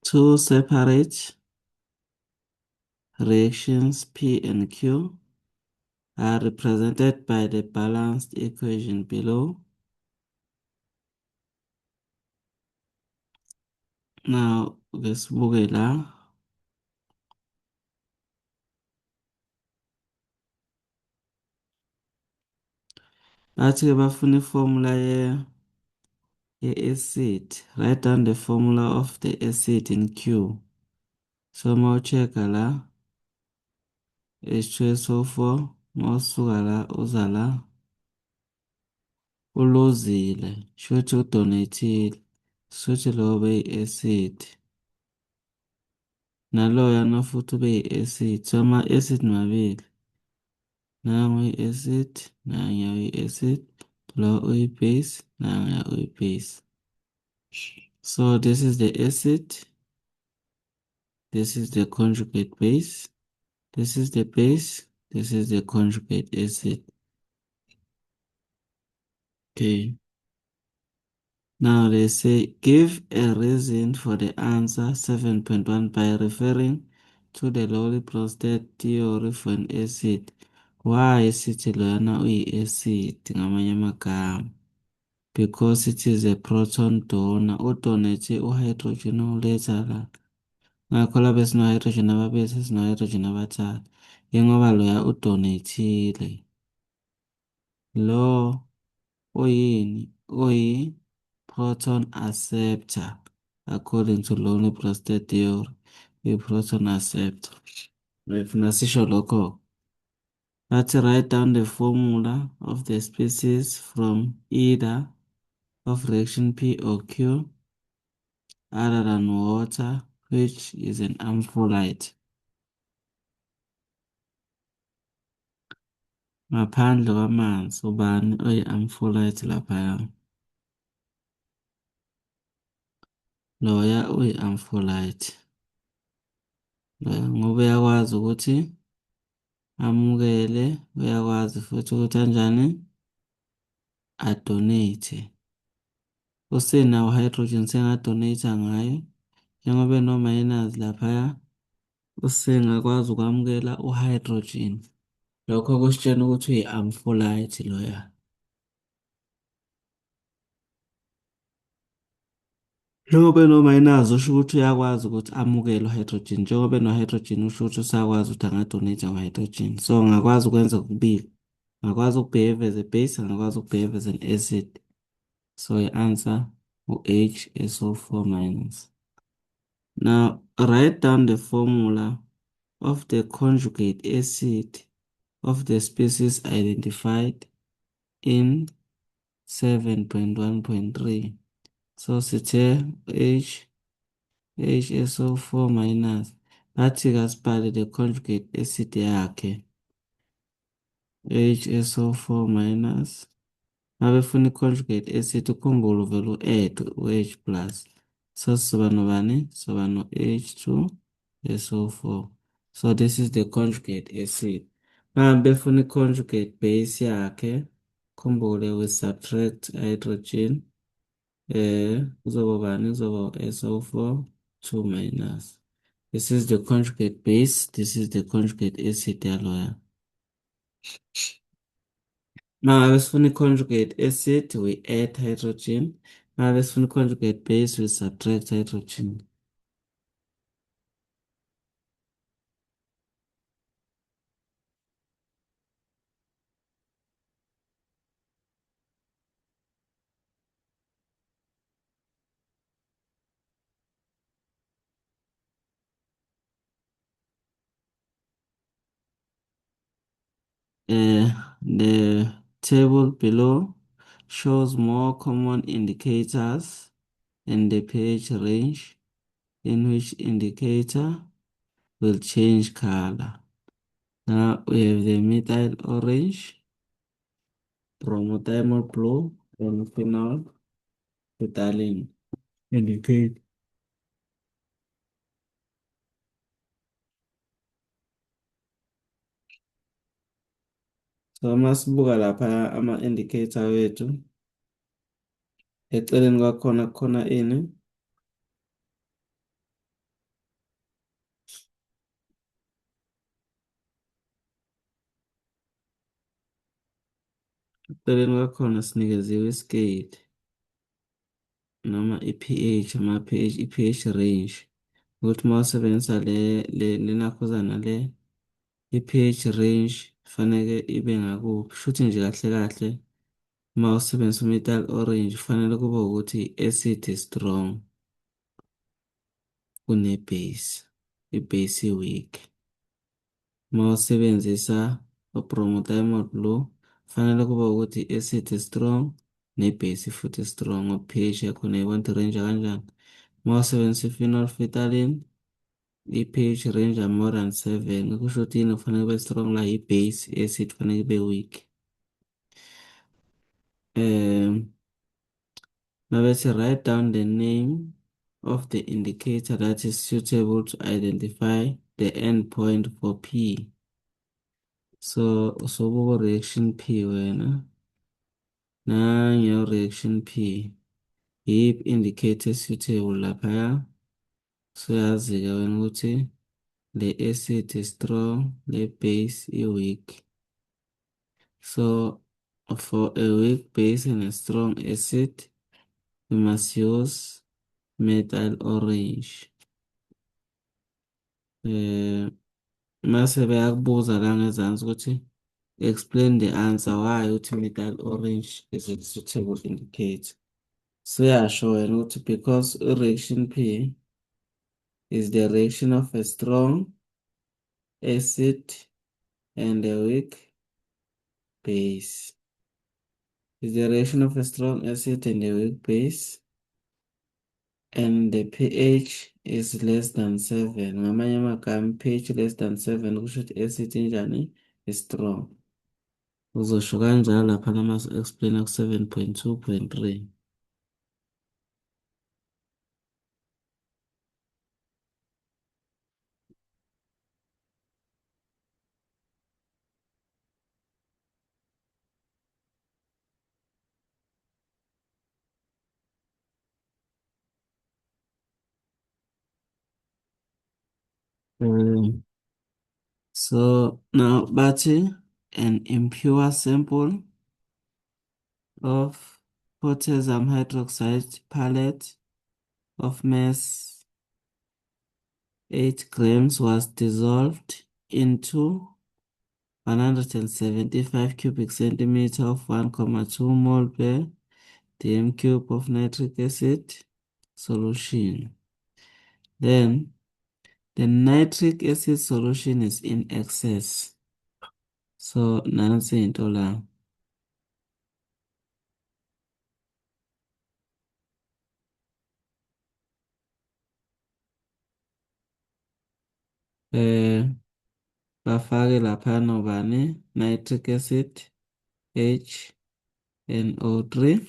Two separate reactions P and Q are represented by the balanced equation below. Now, ngesibuke la. Bathi-ke bafuna iformula ye-acid. Write down the formula of the acid in Q. So, mawuchecka la, H2SO4, mawusuka la, uza la, uluzile, shuthi udonethile, shuthi lo beyi-acid. Naloyana futhi ube yi-acid. So, ama-acid mabili. Nangu i-acid, nanguya uyi-acid, lo uyi-base, nanguya uyi-base. So this is the acid, this is the conjugate base, this is the base, this is the conjugate acid. Okay. Now they say give a reason for the answer 7.1 by referring to the Lowry prostate theory for an acid. Why sithi loyana uyi-acid ngamanye amagama? Because it is a proton donor. Udonate u-hydrogen uletha la. Ngakho labe sino-hydrogen ababili sino-hydrogen abathathu. Ingoba loya udonethile. Lo uyini? Uyi-proton acceptor. According to Lonely prostate theory, uyi-proton acceptor. Ngifuna sisho lokho. Let's write down the formula of the species from either of reaction P or Q other than water, which is an ampholyte. Ngaphandle kwamanzi, ubani oyi-ampholyte laphaya? Loya uyi-ampholyte. Loya ngoba uyakwazi ukuthi amukele, uyakwazi futhi ukuthi kanjani adonate. Usenawo u-hydrogen sengadonate ngayo, njengoba eno-minus laphaya, usengakwazi ukwamukela u-hydrogen. Lokho kusitshela ukuthi uyi-ampholyte loya. Njengoba eno-minus usho ukuthi uyakwazi ukuthi amukele u-hydrogen. Njengoba eno-hydrogen usho ukuthi usakwazi ukuthi angadonate ngo-hydrogen. So angakwazi ukwenza kokubili. Angakwazi ukubehave as a base, angakwazi ukubehave as an acid. So i-answer u-HSO4 minus. Now write down the formula of the conjugate acid of the species identified in 7.1.3. So sithe HSO4 minus. Bathi kasibhale the conjugate acid yakhe. HSO4 minus. Mabefuna i-conjugate acid ukhumbule uvele u-add u-H plus. So sizoba nobani? Sizoba no-H2SO4. So this is the conjugate acid. Mabefuna i-conjugate base yakhe, khumbule we subtract hydrogen. Kuzoba bani? Kuzoba SO4 2 minus. This is the conjugate base. This is the conjugate acid yaloya. Now sifuna i-conjugate acid, we add hydrogen. Now sifuna i-conjugate base, we subtract hydrogen. The table below shows more common indicators and the pH range in which indicator will change color. Now we have the methyl orange, promethyl blue, and phenol phthalein indicate. So masibuka lapha ama-indicator wethu, eceleni kwakhona kukhona ini? Eceleni kwakhona sinikeziwe iscale noma i-pH, ama-pH, i-pH range ukuthi uma usebenzisa le nakhuzana le i-pH range faneke ibe ngakuphi. Shuthi nje kahle kahle uma usebenzisa u-metal orange kufanele kube ukuthi i-acid strong kune-base, i-base i-weak. Uma usebenzisa u-bromothymol blue kufanele kube ukuthi i-acid strong ne-base futhi strong ngoba pH yakhona i-want range kanjani. Uma usebenzisa i-phenol phthalate i-pH range more than 7 kusho ukuthi yini kufanele kube strong la i-base, i-acid kufanele kube weak. Mabese write down the name of the indicator that is suitable to identify the endpoint for P. So reaction P wena. Nanyo reaction P. Yip indicator suitable laphaya. So yazi-ke wena ukuthi le acid is strong, le base is weak. So for a weak base and a strong acid, we must use metal orange. Mase beyakubuza la ngezansi ukuthi explain the answer why uthi metal orange is a suitable indicator. Siyasho wena ukuthi because reaction P is the reaction of a strong acid and a weak base. Is the reaction of a strong acid and a weak base, and the pH is less than 7. Ngamanye amagama pH less than 7 kusho ukuthi acid injani is strong. Uzosho kanjalo lapha nama explain ku 7.2.3. So now bathi an impure sample of potassium hydroxide pellet of mass 8 grams was dissolved into 175 cubic centimeter of 1,2 mole per dm cube of nitric acid solution. Then the nitric acid solution is in excess. So nansi into la. Bafake lapha nobani nitric acid HNO3.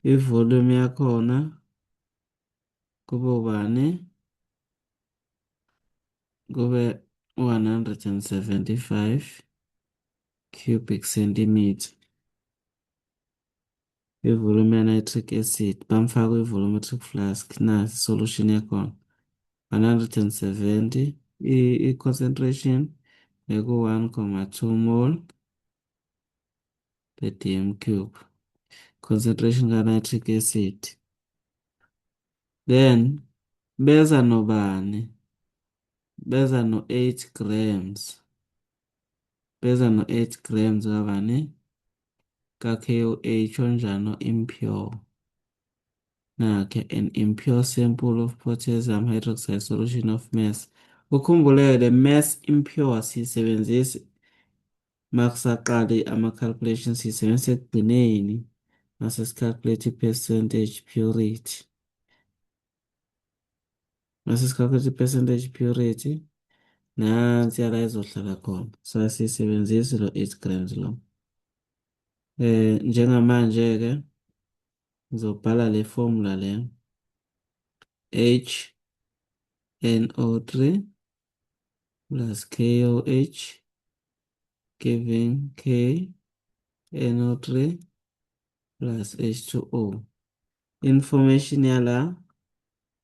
Ivolume yakhona kube ubani kube 175 cubic centimeter. Ivolume ya nitric acid bamfaka i-volumetric flask nasi solution yakhona 170 i-concentration eku 1,2 mole per dm cube concentration ka nitric acid. Then beza nobani beza no 8 grams beza no 8 grams kabani ka KOH onjano impure. Nakhe an impure sample of potassium hydroxide solution of mass. Ukhumbule le mass impure siyisebenzisa makusaqale ama-calculations siyisebenzisa ekugcineni mase si-calculate i-percentage purity. Mase si-calculate i-percentage purity nansi la izohlala khona. So siyisebenzisa lo 8 grams lo. Njengamanje-ke ngizobhala le formula le HNO3 plus KOH giving KNO3 plus H2O. Information yala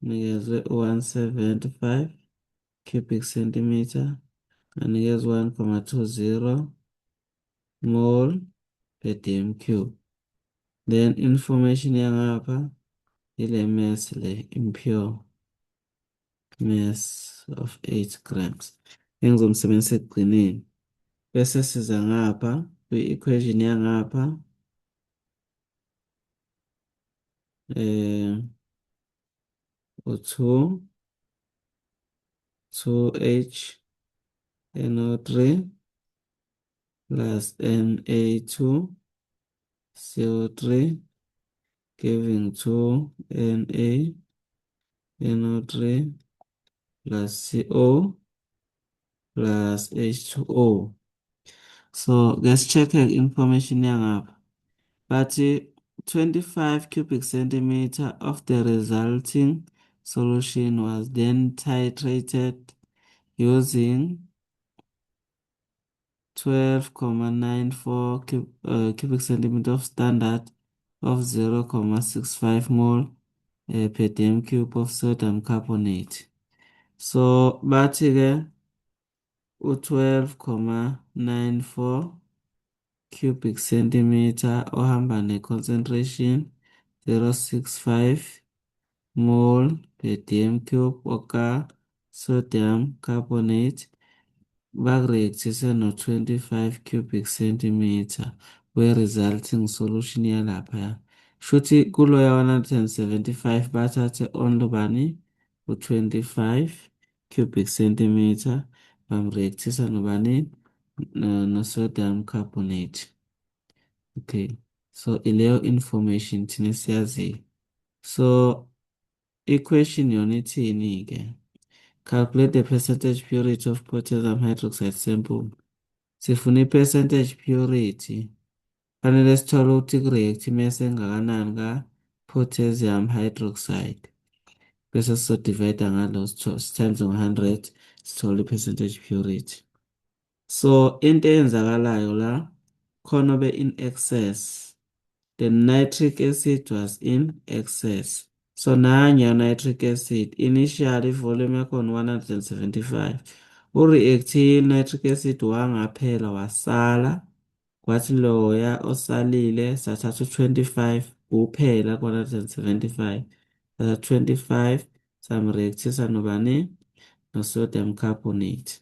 nikezwe 175 cubic centimeter anikezwe 1,20 mole per dm cube. Then information yangapha ile mass le impure mass of 8 grams. Engizomsebenzisa ekugcineni. Bese siza ngapha kwi-equation yangapha u-2 2H NO3 plus Na2 CO3 giving 2 Na NO3 plus CO plus H2O. So let's check information yangapha. But 25 cubic centimeter of the resulting solution was then titrated using 12,94 cubic centimeter of standard of 0,65 mole per dm cube of sodium carbonate. So bathi-ke u-12,94 cubic centimeter ohamba ne-concentration 0,65 mole per dm cube oka sodium carbonate bakureact-ise no-25 cubic centimeter we-resulting solution yalaphaya. Shuthi kuloya 175 bathathe only bani u-25 cubic centimeter bamreact-isa nobani no-sodium carbonate. Okay, so ileyo information thina siyaziyo. So equation yona ithini-ke? Calculate the percentage purity of potassium hydroxide sample. Sifuna i-percentage purity. Fanele sithole ukuthi ku-react mass engakanani ka-potassium hydroxide. Bese sizodivide ngalo times ngo-100 sithole i-percentage purity. So into eyenzakalayo la khona in excess. The nitric acid was in excess. So nanya nitric acid initially volume yakhona 175. Ureactive nitric acid wangaphela wasala. Kwathi loya osalile sathatha 25 kuphela ku 175. Sathatha 25 samreactisa nobani no sodium carbonate.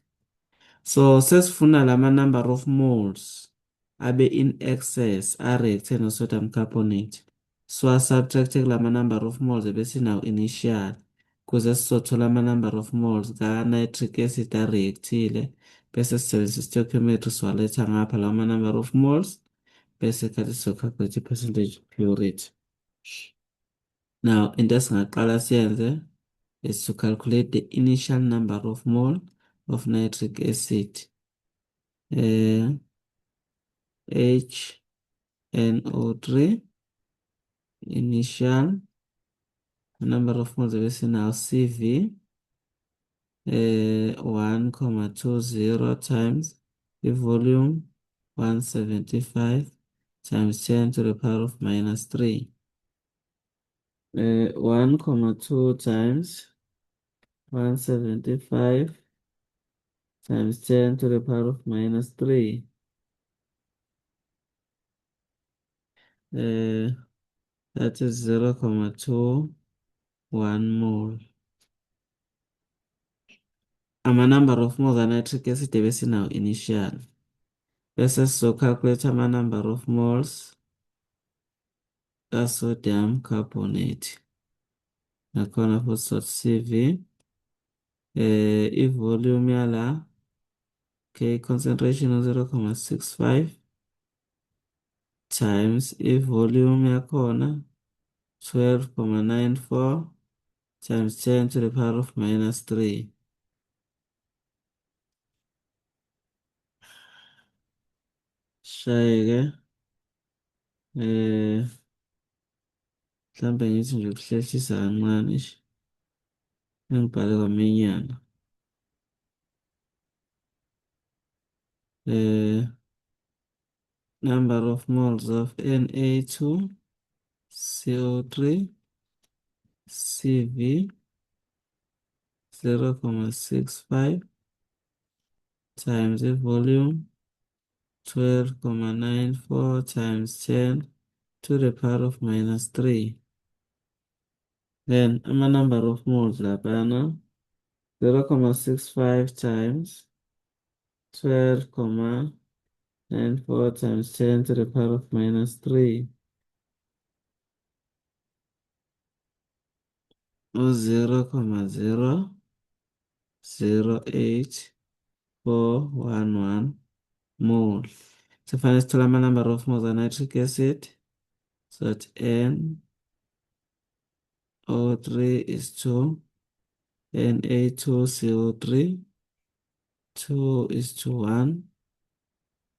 So sesifuna lama number of moles abe in excess a-reacted no-sodium carbonate. Subtract kulama number of moles ebese nawo initial kuze sizothola ama number of moles ka-nitric acid a-reactile bese sisebenzisa i-stoichiometry siwaletha ngapha lawo number of moles bese khathi sizocalculate i-percentage purity. Now into esingaqala siyenze is to calculate the initial number of mole of nitric acid. HNO3 initial number of moles ebese now CV 1,20 times the volume 175 times 10 to the power of minus 3. 1,2 times 175 times 10 to the power of minus 3. That is 0,21 mole. Ama number of moles nitric acid ebese now initial. Bese calculate ama number of moles ka-sodium carbonate. Nakhona futhi CV i-volume yala concentration of 0,65 times i-volume yakhona 12,94 times 10 to the power of minus 3. Shaye-ke mhlambe ngithi nje ukuhlehlisa kancane nje ngibhale kwaminyana. Number of moles of Na2 CO3 CV 0,65 times the volume 12,94 times 10 to the power of minus 3. Then number of moles laphana 0,65 times 12,94 times 10 to the power of minus 3. 0,008,411 mole. So finally, tell me number of moles of nitric acid. So that NO3 is 2, Na2CO3, 2 is to 1,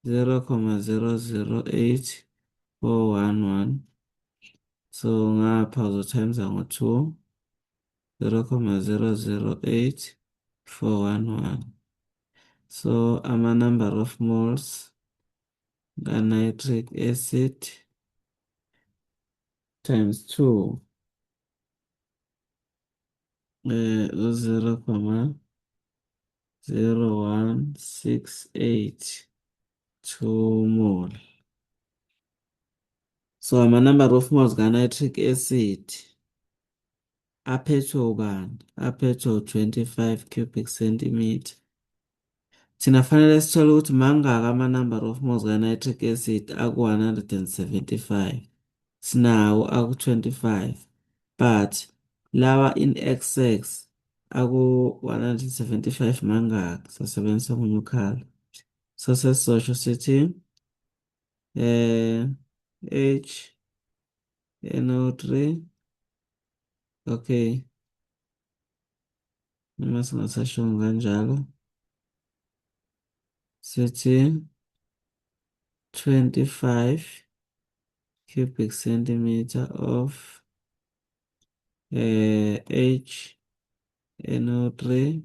0,008411. So ngapha uzotimes ngo-2, 0,008411. So number of moles nitric acid times 2 0,0168 2 mole. So number of moles nitric acid aphethwe ubani? Aphethwe u-25 cubic centimeter. Thina fanele sithole ukuthi mangaka number of moles nitric acid aku-175. Sinawo aku-25 but lawa in excess aku-175 mangaka? Sasebenzisa omunye ukhala. So sesizosho sithi HNO3 okay, noma singasasho kanjalo sithi 25 cubic centimeter of HNO3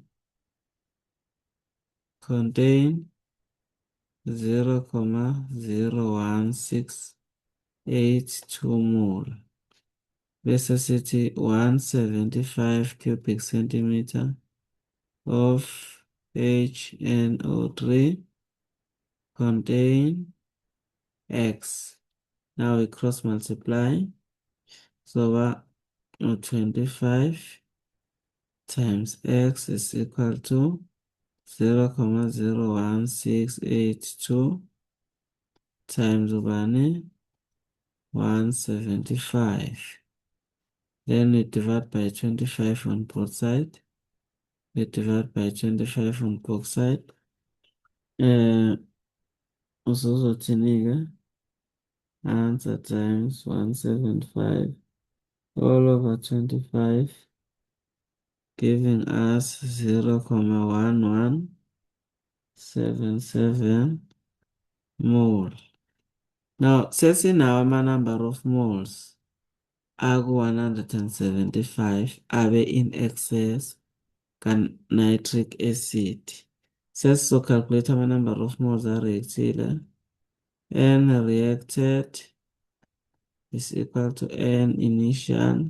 contain 0,01682 mole. Bese sithi 175 cubic centimeter of HNO3 contain X. Now we cross multiply. So 25 times X is equal to 0,01682 times ubani 175. Then we divide by 25 on both sides. We divide by 25 on both sides. Uzothini-ke? Answer times 175 all over 25, giving us 0,1177 mole. Now, sesinawo number of moles aku-175 abe in excess ka-nitric acid. Sesizocalculate number of moles areactile. N reacted is equal to N initial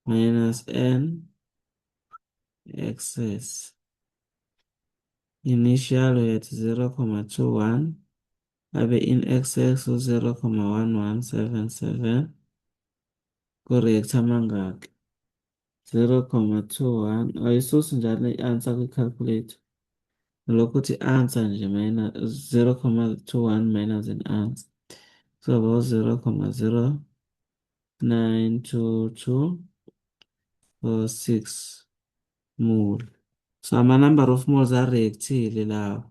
minus N excess. Initial we had 0,21, abe in excess u 0,1177. Correct mangaki? 0,21. Ayisusi njalo i-answer kwi-calculator. Lokhu uthi answer nje minus 0,21 minus an answer. So about 0,092246 mole. So number of moles areactile lawo.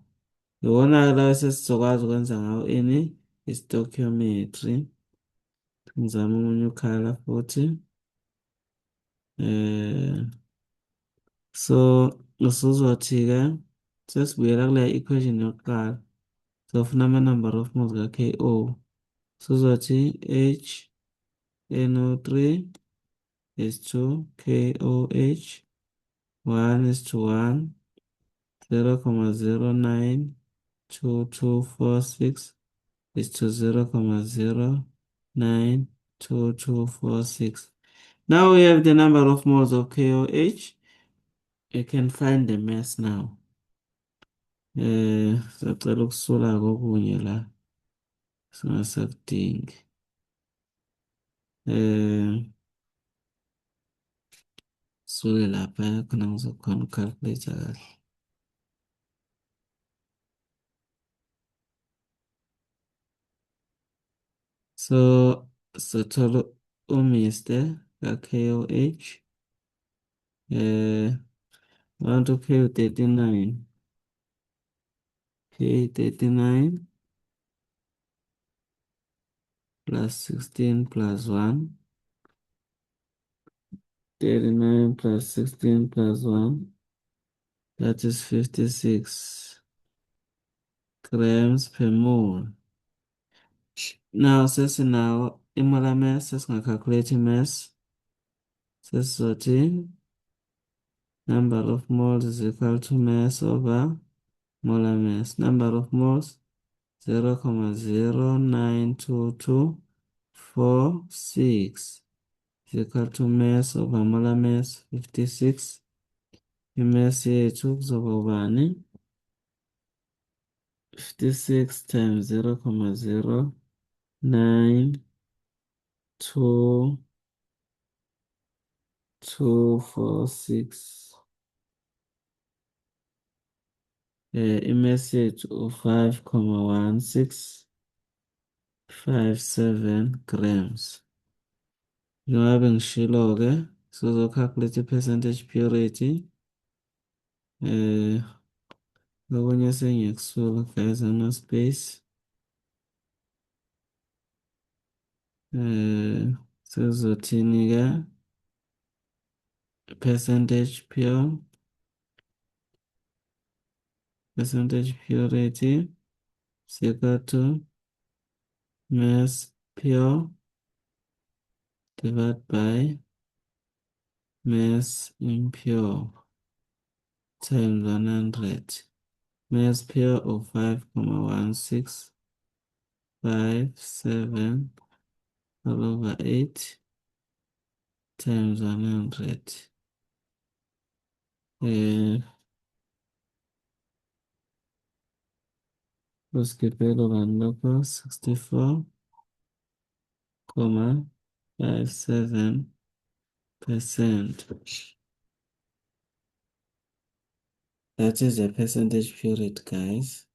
Iwona lawo sesizokwazi ukwenza ngawo ini stoichiometry. Ngizama omunye ukhala futhi. So usuzothi-ke sesibuyela kule equation yokuqala. Sofuna number of moles ka-KO. Suzothi HNO3 is to KOH. 1 is to 1, 0,092246 is to 0,092246. Now we have the number of moles of KOH. You can find the mass now. Sacela ukusula kokunye la singasakudingi. Sule lapha khona ngizokhona uku-calculate kahle. So sithola uMr ka-KOH 1 to K39 K39 plus 16 plus 1 39 plus 16 plus 1 that is 56 grams per mole. Now sesinawo imolar mass sesingacalculate i-mass sesizothi number of moles is equal to mass over molar mass. Number of moles 0,0922446 is equal to mass over molar mass 56. I-mass yethu kuzoba ubani? 56 times 0,09246. I-mass yethu u-5,1657 grams. Njengoba ngishilo-ke sizo-calculate i-percentage purity. Okunye sengiyakusula guys, ama-space. Sizothini-ke percentage purity is equal to mass pure divided by mass impure times 100. Mass pure of 5,1657 all over 8 times 100. Kuskipelo bandoko 64,57%. That is the percentage purity, guys.